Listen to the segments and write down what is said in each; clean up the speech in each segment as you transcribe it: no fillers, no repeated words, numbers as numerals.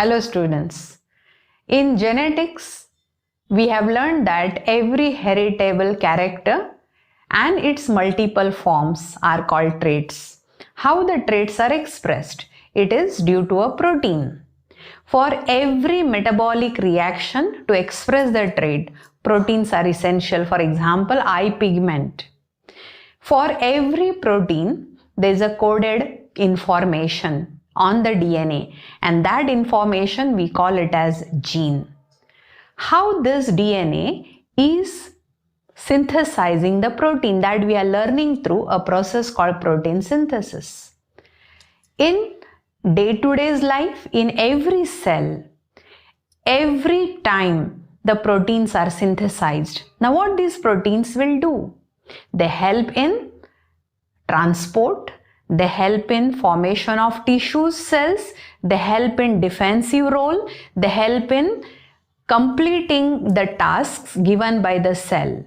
Hello students. In genetics, we have learned that every heritable character and its multiple forms are called traits. How the traits are expressed? It is due to a protein. For every metabolic reaction to express the trait, proteins are essential. For example, eye pigment. For every protein, there is a coded information on the DNA, and that information we call it as gene. How this DNA is synthesizing the protein, that we are learning through a process called protein synthesis. In day-to-day life, in every cell, every time the proteins are synthesized. Now what these proteins will do? They help in transport, they help in formation of tissues, cells, they help in defensive role, they help in completing the tasks given by the cell.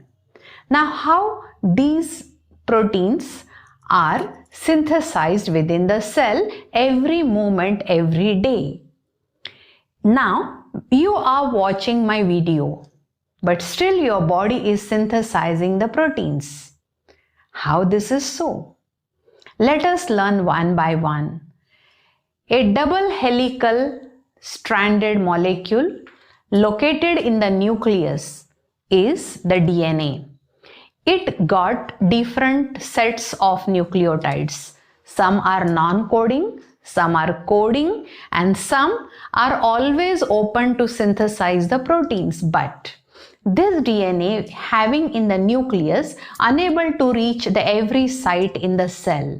Now how these proteins are synthesized within the cell every moment, every day. Now you are watching my video, but still your body is synthesizing the proteins. How this is so? Let us learn one by one. A double helical stranded molecule located in the nucleus is the DNA. It got different sets of nucleotides. Some are non-coding, some are coding, and some are always open to synthesize the proteins. But this DNA having in the nucleus unable to reach the every site in the cell.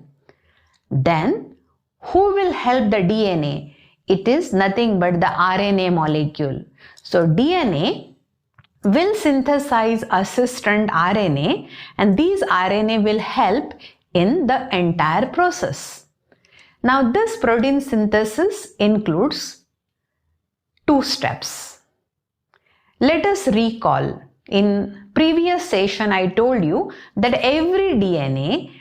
Then who will help the DNA? It is nothing but the RNA molecule. So DNA will synthesize assistant RNA, and these RNA will help in the entire process. Now this protein synthesis includes two steps. Let us recall, in previous session I told you that every DNA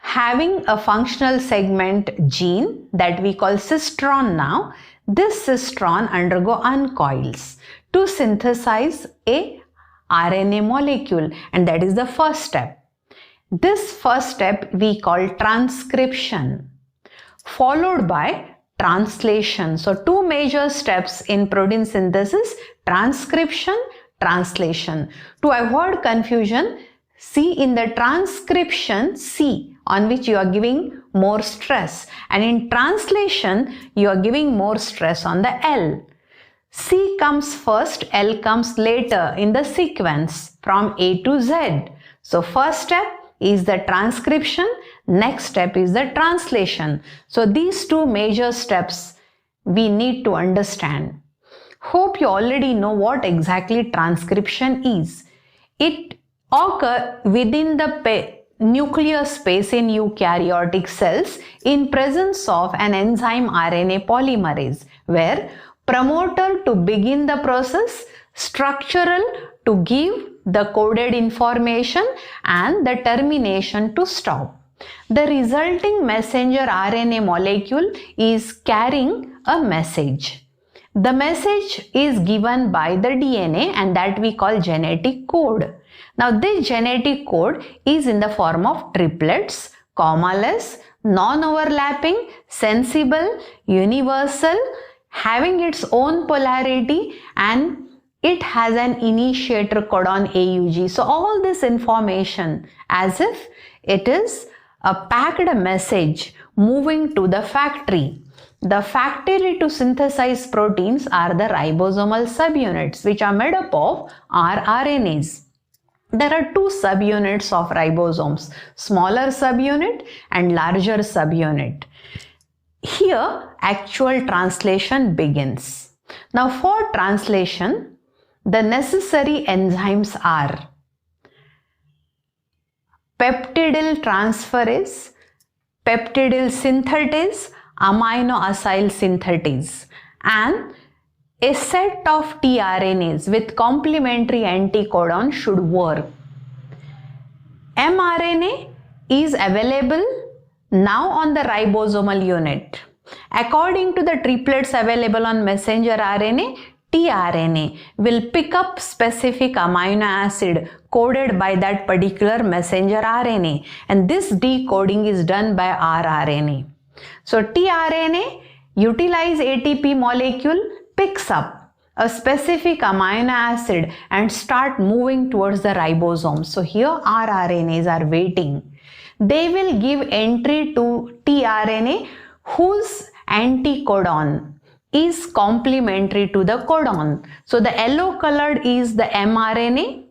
having a functional segment gene that we call cistron now, this cistron undergo uncoils to synthesize a RNA molecule, and that is the first step. This first step we call transcription, followed by translation. So two major steps in protein synthesis: transcription, translation. To avoid confusion, see in the transcription C on which you are giving more stress, and in translation you are giving more stress on the L. C comes first, L comes later in the sequence from A to Z. So first step is the transcription, next step is the translation. So these two major steps we need to understand. Hope you already know what exactly transcription is. It occurs within the nuclear space in eukaryotic cells in presence of an enzyme RNA polymerase, where promoter to begin the process, structural to give the coded information, and the termination to stop. The resulting messenger RNA molecule is carrying a message. The message is given by the DNA, and that we call genetic code. Now this genetic code is in the form of triplets, commaless, non-overlapping, sensible, universal, having its own polarity, and it has an initiator codon AUG. So all this information as if it is a packed message moving to the factory. The factory to synthesize proteins are the ribosomal subunits, which are made up of rRNAs. There are two subunits of ribosomes, smaller subunit and larger subunit. Here actual translation begins. Now for translation, the necessary enzymes are peptidyl transferase, peptidyl synthetase, amino acyl synthetase, and a set of tRNAs with complementary anticodon should work. mRNA is available now on the ribosomal unit. According to the triplets available on messenger RNA, tRNA will pick up specific amino acid coded by that particular messenger RNA, and this decoding is done by rRNA. So tRNA utilize ATP molecule, picks up a specific amino acid and start moving towards the ribosome. So here rRNAs are waiting. They will give entry to tRNA whose anticodon is complementary to the codon. So the yellow colored is the mRNA,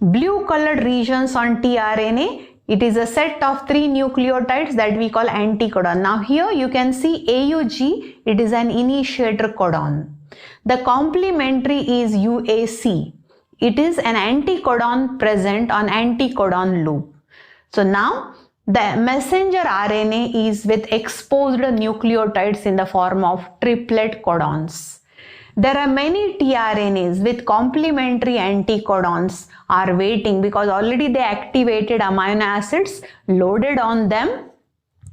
blue colored regions on tRNA, it is a set of 3 nucleotides that we call anticodon. Now here you can see AUG, it is an initiator codon. The complementary is UAC, it is an anticodon present on anticodon loop. So now the messenger RNA is with exposed nucleotides in the form of triplet codons. There are many tRNAs with complementary anticodons are waiting because already they activated amino acids loaded on them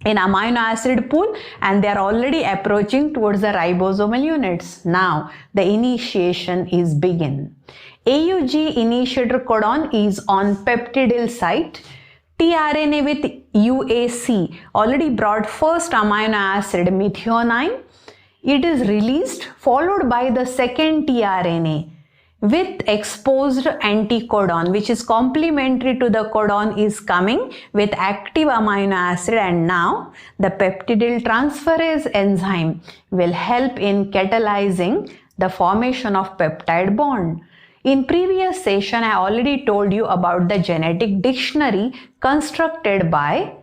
in amino acid pool and they are already approaching towards the ribosomal units. Now the initiation is begin. AUG initiator codon is on peptidyl site. tRNA with UAC already brought first amino acid methionine. It is released followed by the second tRNA with exposed anticodon which is complementary to the codon is coming with active amino acid, and now the peptidyl transferase enzyme will help in catalyzing the formation of peptide bond. In previous session, I already told you about the genetic dictionary constructed by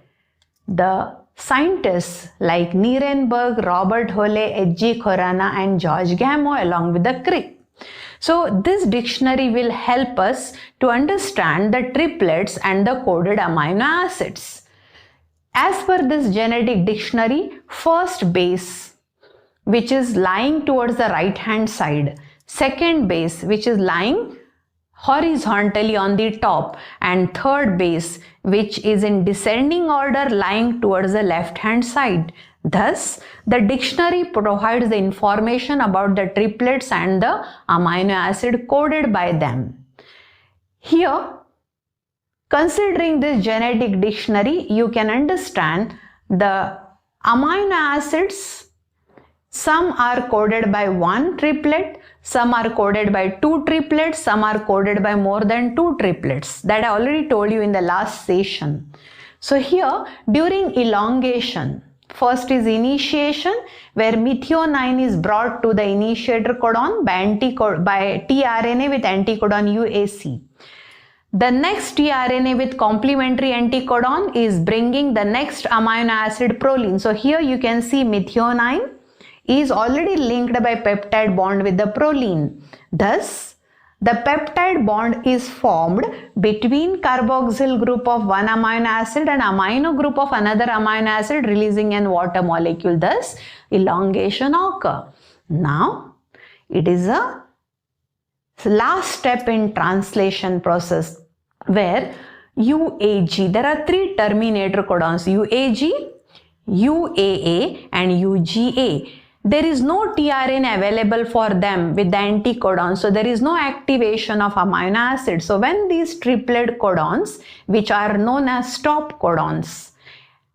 the scientists like Nierenberg, Robert Holle, H.G. Khorana and George Gamow along with the Crick. So this dictionary will help us to understand the triplets and the coded amino acids. As per this genetic dictionary, first base which is lying towards the right hand side, second base which is lying horizontally on the top, and third base which is in descending order lying towards the left hand side. Thus, the dictionary provides the information about the triplets and the amino acid coded by them. Here, considering this genetic dictionary, you can understand the amino acids. Some are coded by one triplet, some are coded by two triplets, some are coded by more than two triplets. That I already told you in the last session. So here, during elongation, first is initiation where methionine is brought to the initiator codon by tRNA with anticodon UAC. The next tRNA with complementary anticodon is bringing the next amino acid proline. So here you can see methionine is already linked by peptide bond with the proline. Thus, the peptide bond is formed between carboxyl group of one amino acid and amino group of another amino acid releasing an water molecule. Thus, elongation occurs. Now, it is a last step in translation process where UAG, there are three terminator codons, UAG, UAA and UGA. There is no tRNA available for them with the anticodon, so there is no activation of amino acid. So when these triplet codons, which are known as stop codons,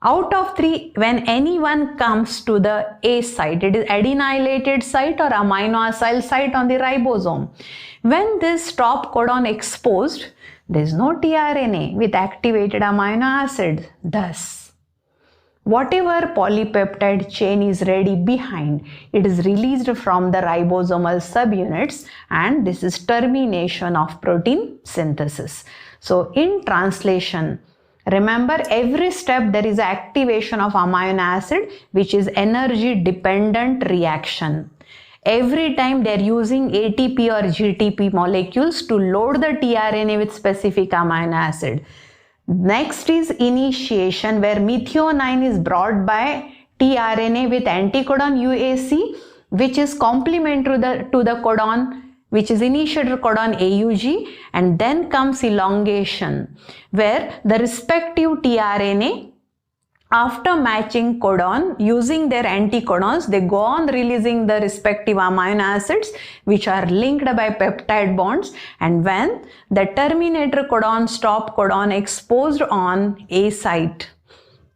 out of three, when anyone comes to the A site, it is adenylated site or amino acyl site on the ribosome. When this stop codon exposed, there is no tRNA with activated amino acid. Thus, whatever polypeptide chain is ready behind, it is released from the ribosomal subunits, and this is termination of protein synthesis. So in translation, remember every step there is activation of amino acid which is energy dependent reaction. Every time they are using ATP or GTP molecules to load the tRNA with specific amino acid. Next is initiation where methionine is brought by tRNA with anticodon UAC which is complementary to the codon which is initiator codon AUG, and then comes elongation where the respective tRNA After matching codon, using their anticodons, they go on releasing the respective amino acids which are linked by peptide bonds, and when the terminator codon, stop codon exposed on A site,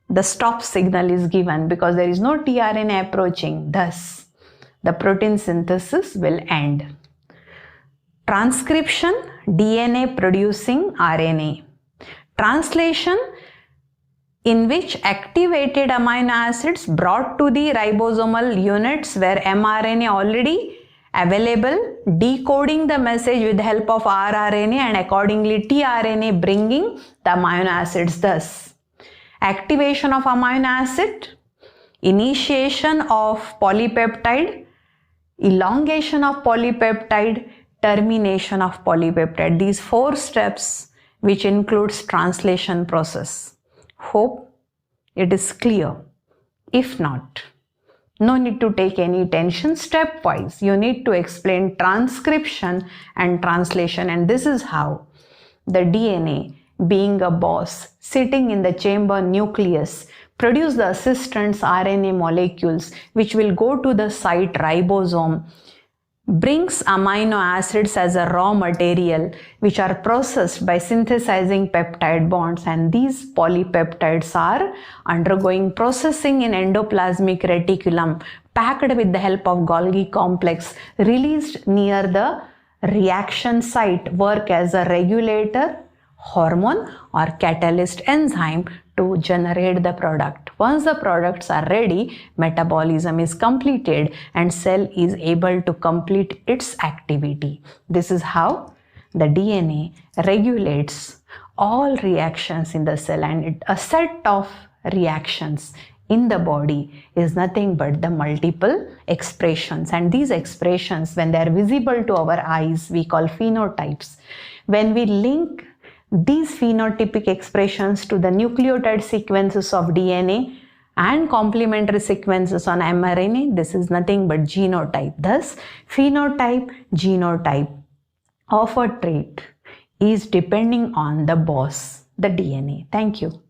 the stop signal is given because there is no tRNA approaching. Thus, the protein synthesis will end. Transcription, DNA producing RNA. Translation, in which activated amino acids brought to the ribosomal units where mRNA already available, decoding the message with the help of rRNA and accordingly tRNA bringing the amino acids. Thus, activation of amino acid, initiation of polypeptide, elongation of polypeptide, termination of polypeptide. These 4 steps which includes translation process. Hope it is clear. If not, no need to take any tension. Stepwise, you need to explain transcription and translation, and this is how the DNA, being a boss sitting in the chamber nucleus, produce the assistants RNA molecules which will go to the site ribosome, brings amino acids as a raw material which are processed by synthesizing peptide bonds, and these polypeptides are undergoing processing in endoplasmic reticulum, packed with the help of Golgi complex, released near the reaction site, work as a regulator, hormone or catalyst enzyme to generate the product. Once the products are ready, metabolism is completed and cell is able to complete its activity. This is how the DNA regulates all reactions in the cell, and a set of reactions in the body is nothing but the multiple expressions, and these expressions, when they are visible to our eyes, we call phenotypes. When we link these phenotypic expressions to the nucleotide sequences of DNA and complementary sequences on mRNA, this is nothing but genotype. Thus, phenotype, genotype of a trait is depending on the boss, the DNA. Thank you.